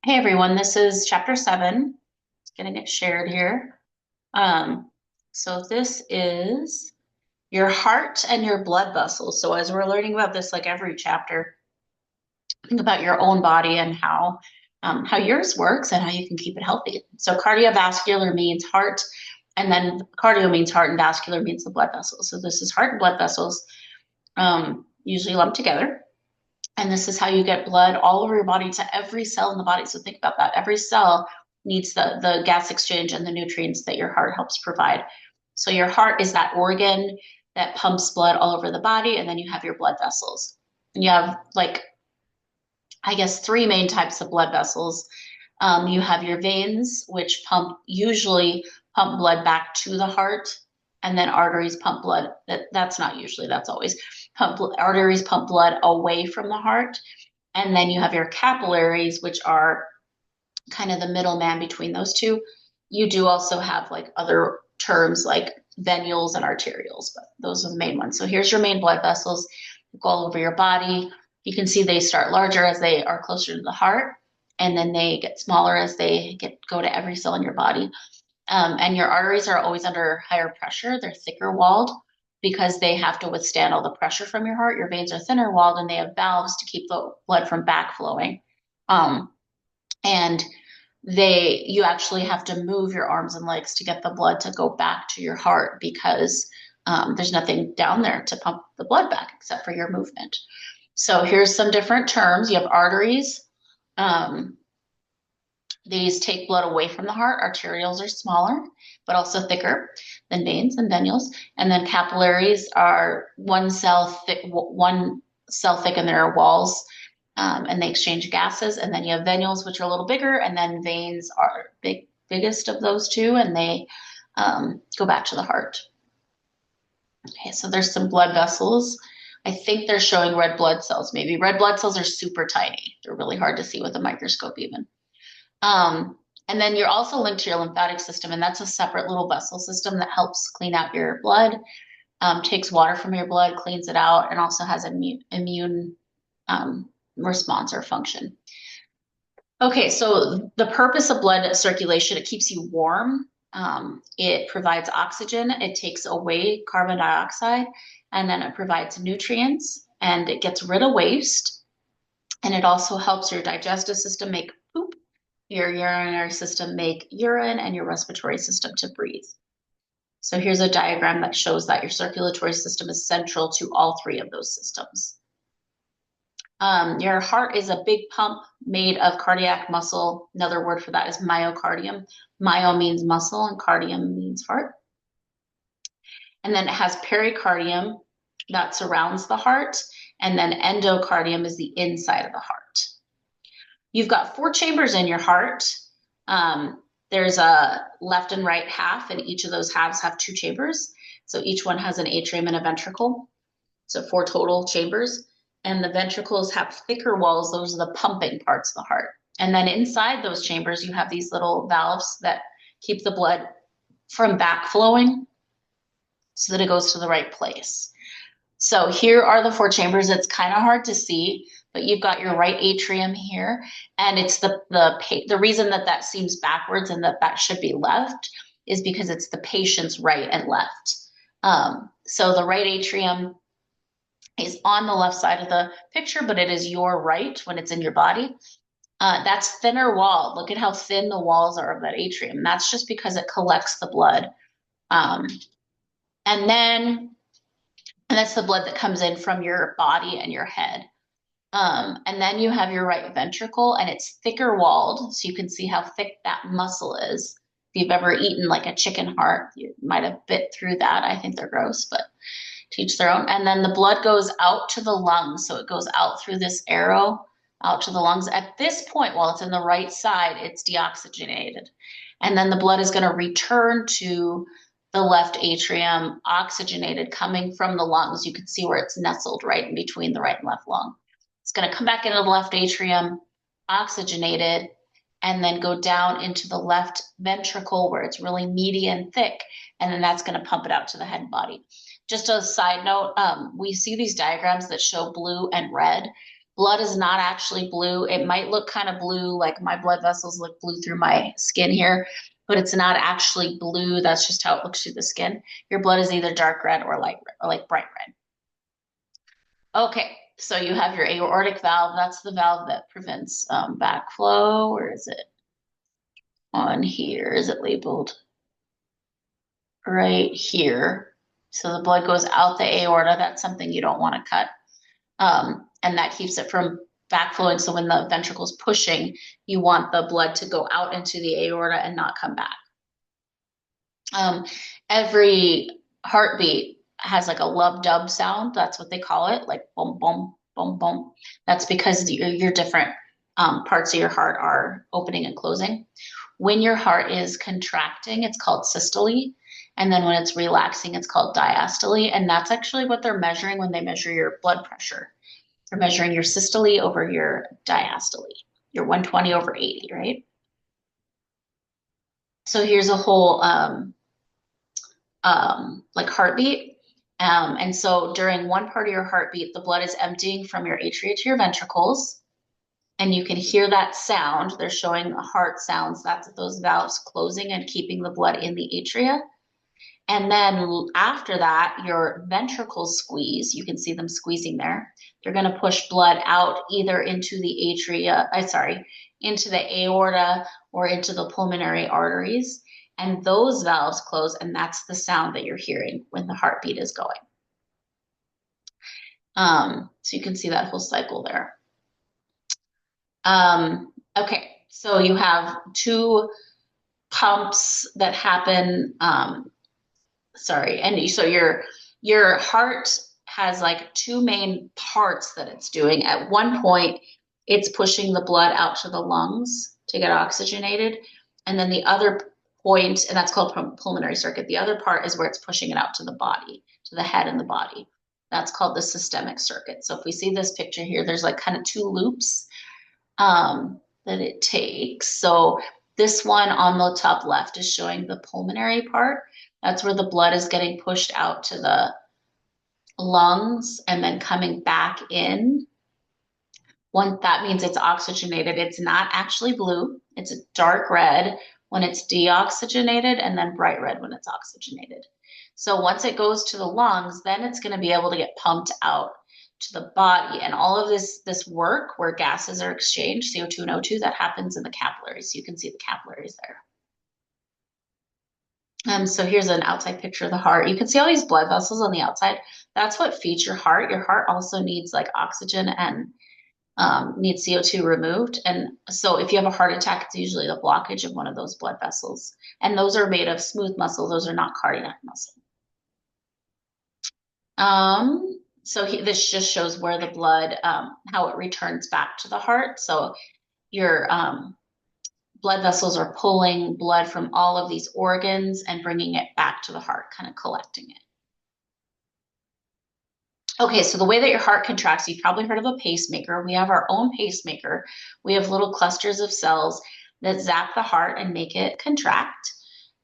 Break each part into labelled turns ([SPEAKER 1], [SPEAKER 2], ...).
[SPEAKER 1] Hey everyone, this is chapter 7. Getting it shared here. Um, so this is your heart and your blood vessels. So as we're learning about this, like every chapter, think about your own body and how yours works and how you can keep it healthy. So cardiovascular means heart, and then cardio means heart, and vascular means the blood vessels. So this is heart and blood vessels, usually lumped together. And this is how you get blood all over your body to every cell in the body. So think about that. Every cell needs the gas exchange and the nutrients that your heart helps provide. So your heart is that organ that pumps blood all over the body, and then you have your blood vessels. And you have I guess, three main types of blood vessels. You have your veins, which usually pump blood back to the heart, and then arteries pump blood. That's not usually, that's always arteries pump blood away from the heart. And then you have your capillaries, which are kind of the middleman between those two. You do also have like other terms like venules and arterioles, but those are the main ones. So here's your main blood vessels, go all over your body. You can see they start larger as they are closer to the heart, and then they get smaller as they go to every cell in your body. And your arteries are always under higher pressure. They're thicker walled because they have to withstand all the pressure from your heart. Your veins are thinner walled and they have valves to keep the blood from backflowing. And you actually have to move your arms and legs to get the blood to go back to your heart because there's nothing down there to pump the blood back except for your movement. So here's some different terms. You have arteries. These take blood away from the heart. Arterioles are smaller, but also thicker than veins and venules. And then capillaries are one cell thick in their walls, and they exchange gases. And then you have venules, which are a little bigger, and then veins are biggest of those two, and they go back to the heart. Okay, so there's some blood vessels. I think they're showing red blood cells. Maybe red blood cells are super tiny. They're really hard to see with a microscope even. And then you're also linked to your lymphatic system, and that's a separate little vessel system that helps clean out your blood, takes water from your blood, cleans it out, and also has immune response or function. Okay, so the purpose of blood circulation, it keeps you warm. It provides oxygen, it takes away carbon dioxide, and then it provides nutrients, and it gets rid of waste. And it also helps your digestive system make poop, your urinary system make urine, and your respiratory system to breathe. So here's a diagram that shows that your circulatory system is central to all three of those systems. Your heart is a big pump made of cardiac muscle. Another word for that is myocardium. Myo means muscle and cardium means heart. And then it has pericardium that surrounds the heart. And then endocardium is the inside of the heart. You've got 4 chambers in your heart. There's a left and right half, and each of those halves have 2 chambers. So each one has an atrium and a ventricle. So 4 total chambers. And the ventricles have thicker walls. Those are the pumping parts of the heart. And then inside those chambers, you have these little valves that keep the blood from backflowing so that it goes to the right place. So here are the 4 chambers. It's kind of hard to see, but you've got your right atrium here. And it's the reason that seems backwards and that should be left is because it's the patient's right and left. So the right atrium is on the left side of the picture, but it is your right when it's in your body. That's thinner walled. Look at how thin the walls are of that atrium. That's just because it collects the blood. And that's the blood that comes in from your body and your head. And then you have your right ventricle, and it's thicker walled, so you can see how thick that muscle is. If you've ever eaten like a chicken heart, you might have bit through that. I think they're gross, but to each their own. And then the blood goes out to the lungs. So it goes out through this arrow out to the lungs. At this point, while it's in the right side, it's deoxygenated. And then the blood is going to return to the left atrium, oxygenated, coming from the lungs. You can see where it's nestled right in between the right and left lung. It's going to come back into the left atrium, oxygenated, and then go down into the left ventricle where it's really meaty and thick. And then that's going to pump it out to the head and body. Just a side note, we see these diagrams that show blue and red. Blood is not actually blue. It might look kind of blue, like my blood vessels look blue through my skin here, but it's not actually blue. That's just how it looks through the skin. Your blood is either dark red or light red, or like bright red. Okay, so you have your aortic valve. That's the valve that prevents backflow. Where is it? On here. Is it labeled? Right here. So the blood goes out the aorta. That's something you don't want to cut. And that keeps it from backflowing. So when the ventricle's pushing, you want the blood to go out into the aorta and not come back. Every heartbeat has like a lub dub sound. That's what they call it, like boom, boom, boom, boom. That's because your different parts of your heart are opening and closing. When your heart is contracting, it's called systole. And then when it's relaxing, it's called diastole. And that's actually what they're measuring when they measure your blood pressure. They're measuring your systole over your diastole, your 120 over 80, right? So here's a whole like heartbeat. And so during one part of your heartbeat, the blood is emptying from your atria to your ventricles. And you can hear that sound. They're showing heart sounds. That's those valves closing and keeping the blood in the atria. And then after that, your ventricles squeeze. You can see them squeezing there. They're going to push blood out either into the into the aorta or into the pulmonary arteries. And those valves close, and that's the sound that you're hearing when the heartbeat is going. So you can see that whole cycle there. Okay, so you have two pumps that happen. And so your heart has like two main parts that it's doing. At one point, it's pushing the blood out to the lungs to get oxygenated, and then the other point, and that's called pulmonary circuit. The other part is where it's pushing it out to the body, to the head and the body. That's called the systemic circuit. So if we see this picture here, there's like kind of two loops that it takes. So this one on the top left is showing the pulmonary part. That's where the blood is getting pushed out to the lungs and then coming back in. That means it's oxygenated. It's not actually blue. It's a dark red when it's deoxygenated and then bright red when it's oxygenated. So once it goes to the lungs, then it's going to be able to get pumped out to the body. And all of this work where gases are exchanged, CO2 and O2, that happens in the capillaries. So you can see the capillaries there. So here's an outside picture of the heart. You can see all these blood vessels on the outside. That's what feeds your heart. Your heart also needs like oxygen and needs CO2 removed. And so if you have a heart attack, it's usually the blockage of one of those blood vessels. And those are made of smooth muscle. Those are not cardiac muscle. This just shows where the blood, how it returns back to the heart. So your blood vessels are pulling blood from all of these organs and bringing it back to the heart, kind of collecting it. Okay, so the way that your heart contracts, you've probably heard of a pacemaker. We have our own pacemaker. We have little clusters of cells that zap the heart and make it contract.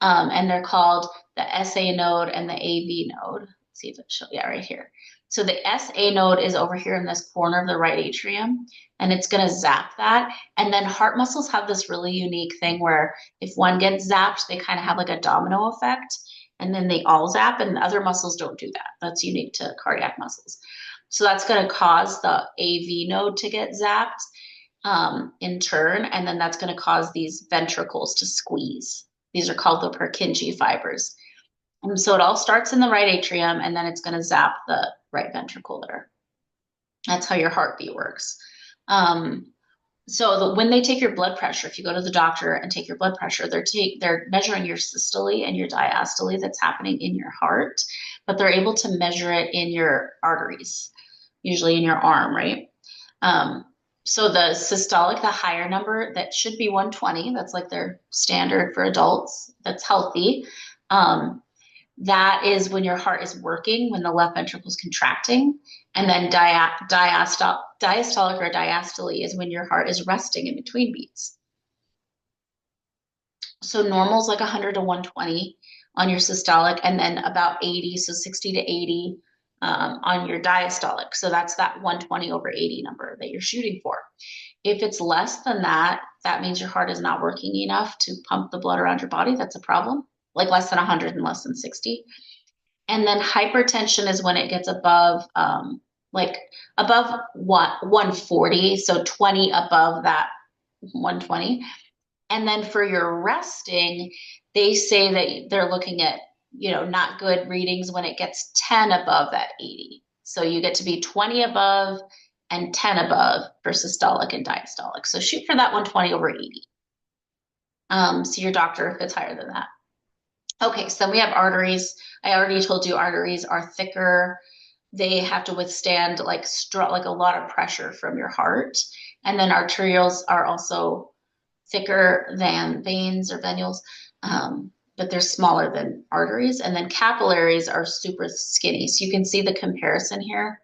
[SPEAKER 1] And they're called the SA node and the AV node. Let's see if it shows, yeah, right here. So the SA node is over here in this corner of the right atrium, and it's going to zap that. And then heart muscles have this really unique thing where if one gets zapped, they kind of have like a domino effect, and then they all zap, and other muscles don't do that. That's unique to cardiac muscles. So that's going to cause the AV node to get zapped in turn, and then that's going to cause these ventricles to squeeze. These are called the Purkinje fibers. And so it all starts in the right atrium, and then it's going to zap the right ventricle there. That's how your heartbeat works. When they take your blood pressure, if you go to the doctor and take your blood pressure, they're measuring your systole and your diastole that's happening in your heart, but they're able to measure it in your arteries, usually in your arm, right? So the systolic, the higher number, that should be 120. That's like their standard for adults. That's healthy. That is when your heart is working, when the left ventricle is contracting. And then diastolic or diastole is when your heart is resting in between beats. So normal is like 100 to 120 on your systolic, and then about 80, so 60 to 80 on your diastolic. So that's that 120 over 80 number that you're shooting for. If it's less than that, that means your heart is not working enough to pump the blood around your body. That's a problem, like less than 100 and less than 60. And then hypertension is when it gets above, like above 140, so 20 above that 120. And then for your resting, they say that they're looking at, not good readings when it gets 10 above that 80. So you get to be 20 above and 10 above for systolic and diastolic. So shoot for that 120 over 80. See your doctor if it's higher than that. Okay, so we have arteries. I already told you arteries are thicker. They have to withstand like a lot of pressure from your heart. And then arterioles are also thicker than veins or venules, but they're smaller than arteries. And then capillaries are super skinny. So you can see the comparison here.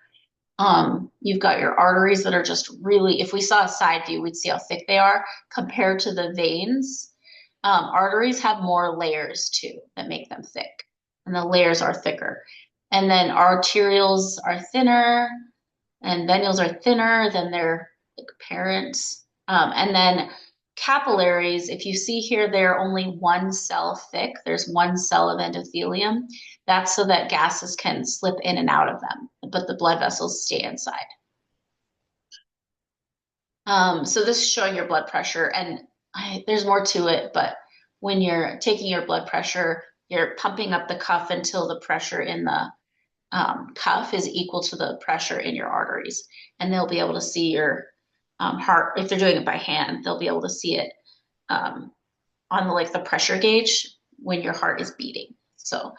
[SPEAKER 1] You've got your arteries that are just really, if we saw a side view, we'd see how thick they are compared to the veins. Arteries have more layers too that make them thick, and the layers are thicker. And then arterioles are thinner, and venules are thinner than their parents. And then capillaries, if you see here, they're only one cell thick. There's one cell of endothelium. That's so that gases can slip in and out of them, but the blood vessels stay inside. So this is showing your blood pressure, and there's more to it, but when you're taking your blood pressure, you're pumping up the cuff until the pressure in the cuff is equal to the pressure in your arteries. And they'll be able to see your heart. If they're doing it by hand, they'll be able to see it on the pressure gauge when your heart is beating. So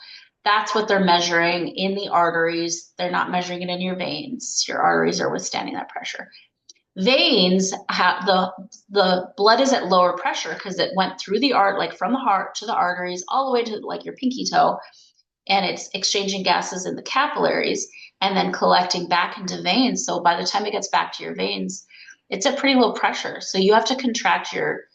[SPEAKER 1] that's what they're measuring in the arteries. They're not measuring it in your veins. Your arteries are withstanding that pressure. Veins have the blood is at lower pressure because it went through the from the heart to the arteries all the way to like your pinky toe, and it's exchanging gases in the capillaries and then collecting back into veins. So by the time it gets back to your veins, it's at pretty low pressure. So you have to contract your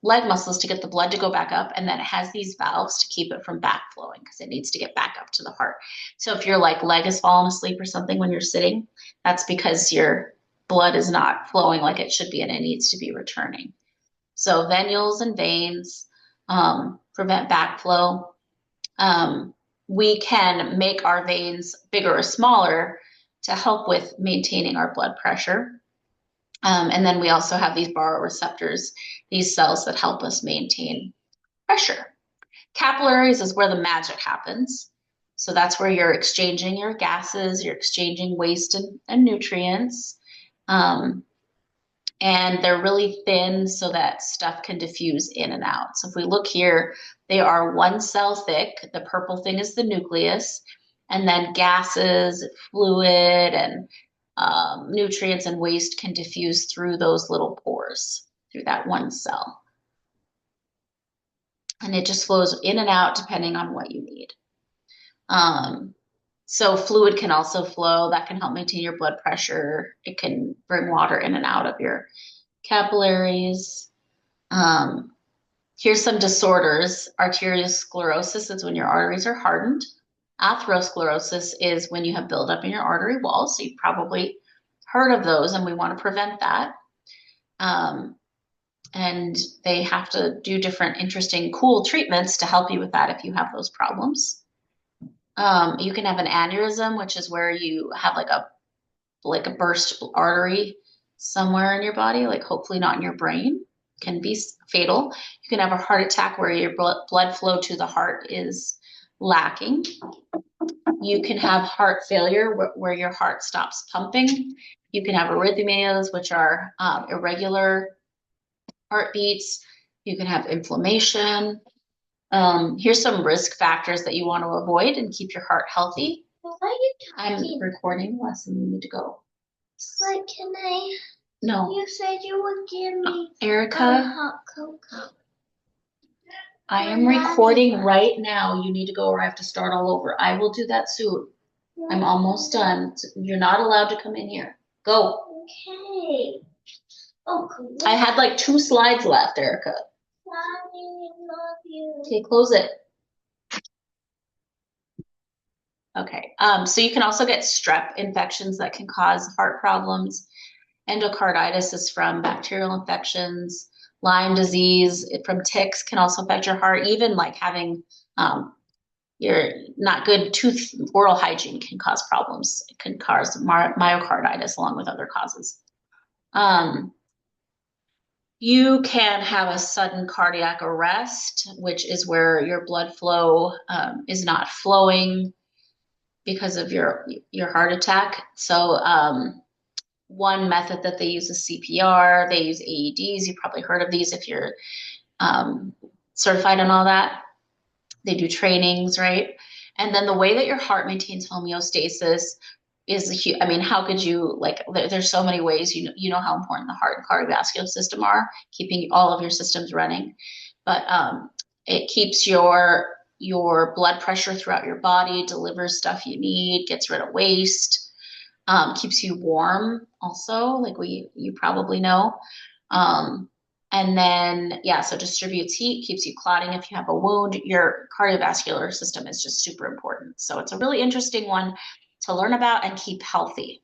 [SPEAKER 1] leg muscles to get the blood to go back up, and then it has these valves to keep it from backflowing because it needs to get back up to the heart. So if your leg has fallen asleep or something when you're sitting, that's because your blood is not flowing like it should be, and it needs to be returning. So venules and veins prevent backflow. We can make our veins bigger or smaller to help with maintaining our blood pressure. And then we also have these baroreceptors, these cells that help us maintain pressure. Capillaries is where the magic happens. So that's where you're exchanging your gases, you're exchanging waste and nutrients. And they're really thin so that stuff can diffuse in and out. So if we look here, they are one cell thick. The purple thing is the nucleus, and then gases, fluid, and nutrients and waste can diffuse through those little pores, through that one cell. And it just flows in and out depending on what you need. So fluid can also flow. That can help maintain your blood pressure. It can bring water in and out of your capillaries. Here's some disorders. Arteriosclerosis is when your arteries are hardened. Atherosclerosis is when you have buildup in your artery walls. So you've probably heard of those, and we want to prevent that. And they have to do different interesting, cool treatments to help you with that if you have those problems. You can have an aneurysm, which is where you have like a burst artery somewhere in your body, like hopefully not in your brain, can be fatal. You can have a heart attack where your blood flow to the heart is lacking. You can have heart failure where your heart stops pumping. You can have arrhythmias, which are irregular heartbeats. You can have inflammation. Here's some risk factors that you want to avoid and keep your heart healthy.
[SPEAKER 2] Why are you talking?
[SPEAKER 1] I'm recording a lesson. You need to go.
[SPEAKER 2] But can I?
[SPEAKER 1] No.
[SPEAKER 2] You said you would give me
[SPEAKER 1] Erica,
[SPEAKER 2] hot cocoa.
[SPEAKER 1] I am recording right now. You need to go or I have to start all over. I will do that soon. I'm almost done. You're not allowed to come in here. Go.
[SPEAKER 2] Okay. Oh, cool.
[SPEAKER 1] I had like 2 slides left, Erica.
[SPEAKER 2] Mommy, I love you.
[SPEAKER 1] Okay, close it. Okay. So you can also get strep infections that can cause heart problems. Endocarditis is from bacterial infections. Lyme disease from ticks can also affect your heart. Even like having your not good tooth oral hygiene can cause problems. It can cause myocarditis along with other causes. Um, you can have a sudden cardiac arrest, which is where your blood flow is not flowing because of your heart attack. So one method that they use is CPR. They use AEDs. You probably heard of these if you're um, certified and all that. They do trainings, right? And then the way that your heart maintains homeostasis is a huge, I mean, how could you like, there's so many ways, you know how important the heart and cardiovascular system are, keeping all of your systems running. But it keeps your blood pressure throughout your body, delivers stuff you need, gets rid of waste, keeps you warm also, like you probably know. Um, and then, yeah, so distributes heat, keeps you clotting if you have a wound. Your cardiovascular system is just super important. So it's a really interesting one to learn about and keep healthy.